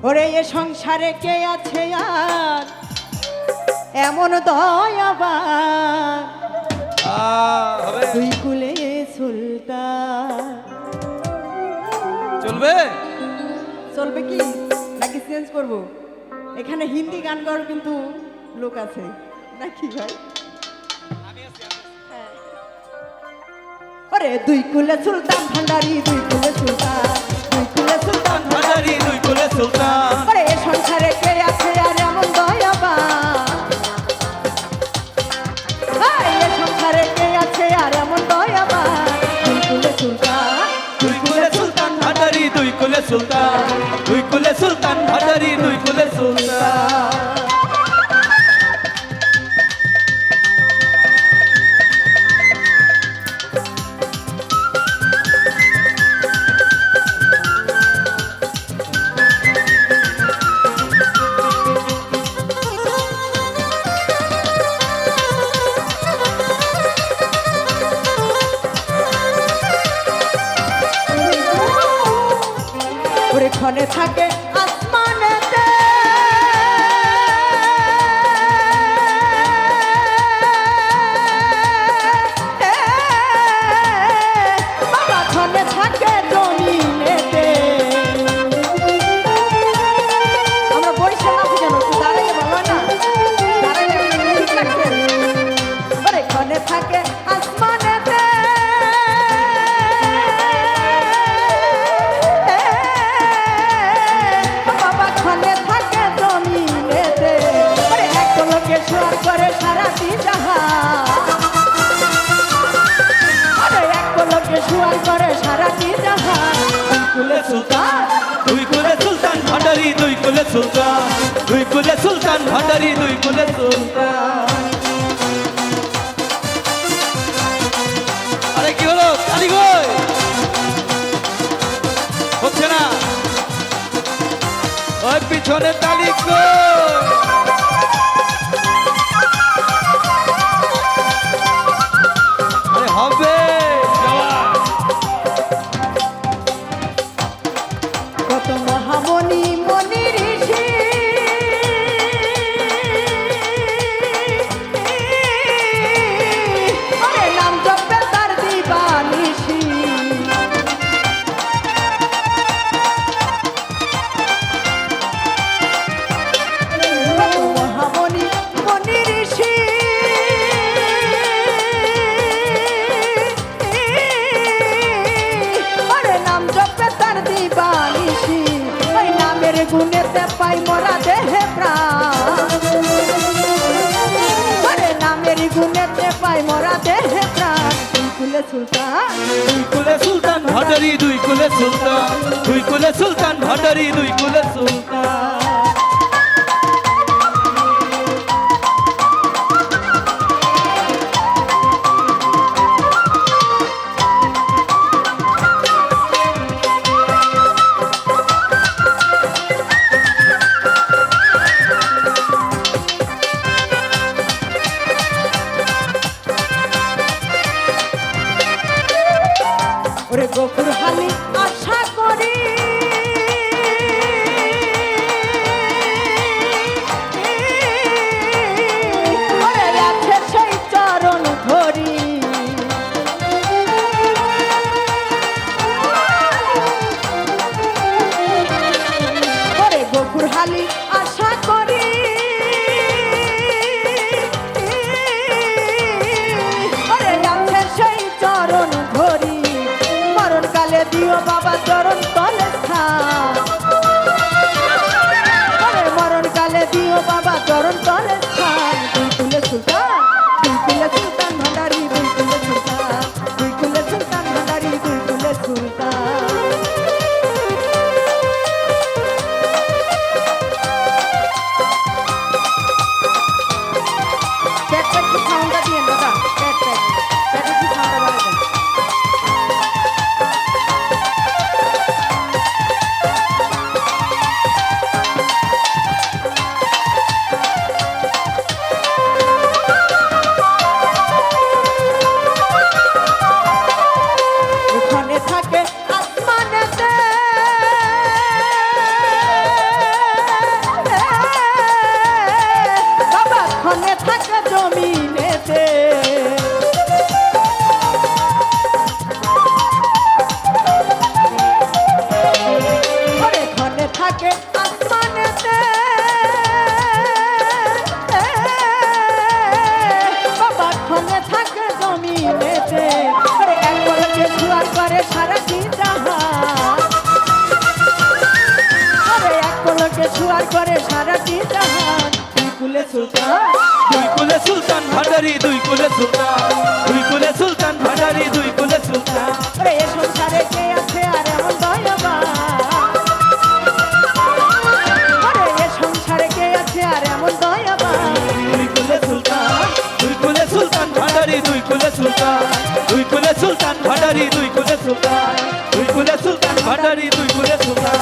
ওরে এ সংসারে কে আছে আর এমন দয়াবান দুই কুলে সুলতান। চলবে চলবে কি নাকি চেঞ্জ করব? এখানে হিন্দি গান গাওয়ার কিন্তু লোক আছে নাকি ভাই? হ্যাঁ। ওরে দুই কুলে সুলতান ভান্ডারি, দুই কুলে সুলতান, দুই কুলে সুলতান ভান্ডারি, দুই কুলে সুলতান। ওরে এ সংসারে কে আছে আর এমন দয়াবান, এ সংসারে কে আছে আর এমন দয়াবান দুই কুলে সুলতান, দুই কুলে সুলতান ভান্ডারি, দুই কুলে সুলতান, দুই কুলে সুলতান ভান্ডারি, দুই কুলে সুলতান। ওরে ক্ষণে থাকে আসমানেতে, বাবা ক্ষণে থাকে জমিনেতে। আমরা বরিশাল আছি কেন? একটু দাঁড়াইলে ভালো হয় না? দাঁড়াইলে ঠিক লাগছে। ওরে ক্ষণে থাকে আসমানেতে, সোয়ার করে সারাটি জাহান, আরে এক পলকে সোয়ার করে সারাটি জাহান দুই কুলে সুলতান, দুই কুলে সুলতান ভান্ডারি, দুই কুলে সুলতান, দুই কুলে সুলতান ভান্ডারি, দুই কুলে সুলতান। আরে কি হলো কালী কই? হচ্ছে না ওই পিছনে তালি কই? হবে কত মহামণি মনি ঋষি, আরে নাম জপে তার দিবানিশি। কত মহামণি মনি ঋষি, গুণেতে পাই মোরা দেহে প্রাণ, নামের গুণেতে পাই মোরা দেহে প্রাণ দুই কুলে সুলতান, দুই কুলে সুলতান ভান্ডারি, দুই কুলে সুলতান, দুই কুলে সুলতান ভান্ডারি, দুই কুলে সুলতান। ওরে গোপুর হালি আশা করি, ওরে আছে সেই চরণ ধরি, ওরে গোপুর হালি আশা করি, ওরে আছে সেই চরণ ধরি, মরণকালে দিও বাবা চরণ তলে স্থান, মরণকালে দিও বাবা চরণ তলে স্থান দুই কুলে সুলতান, দুই কুলে সুলতান ভান্ডারি, দুই কুলে সুলতান, দুই কুলে সুলতান ভান্ডারি, দুই কুলে সুলতান। প্যাট প্যাট কি সাউন্ডটা দিয়ে দাদা, প্যাট প্যাট প্যাটের কি সাউন্ডটা বাড়াবেন। থাকে আসমানেতে, বাবা ক্ষণে থাকে জমিনেতে। আরে এক পলকে জোয়ার করে সারাটি জাহান, আরে এক পলকে জোয়ার করে সারাটি জাহান। দুই কুলে সুলতান, দুই কুলে সুলতান ভান্ডারি দুই কুলে সুলতান, দুই কুলে সুলতান ভান্ডারি দুই কুলে সুলতান। আরে এ সংসারে কে আছে আর এমন দয়াবান, আরে এ সংসারে কে আছে আর এমন দয়াবান। দুই কুলে সুলতান, দুই কুলে সুলতান ভান্ডারি দুই কুলে সুলতান, দুই কুলে সুলতান ভান্ডারি দুই কুলে সুলতান, দুই কুলে সুলতান ভান্ডারি দুই কুলে সুলতান।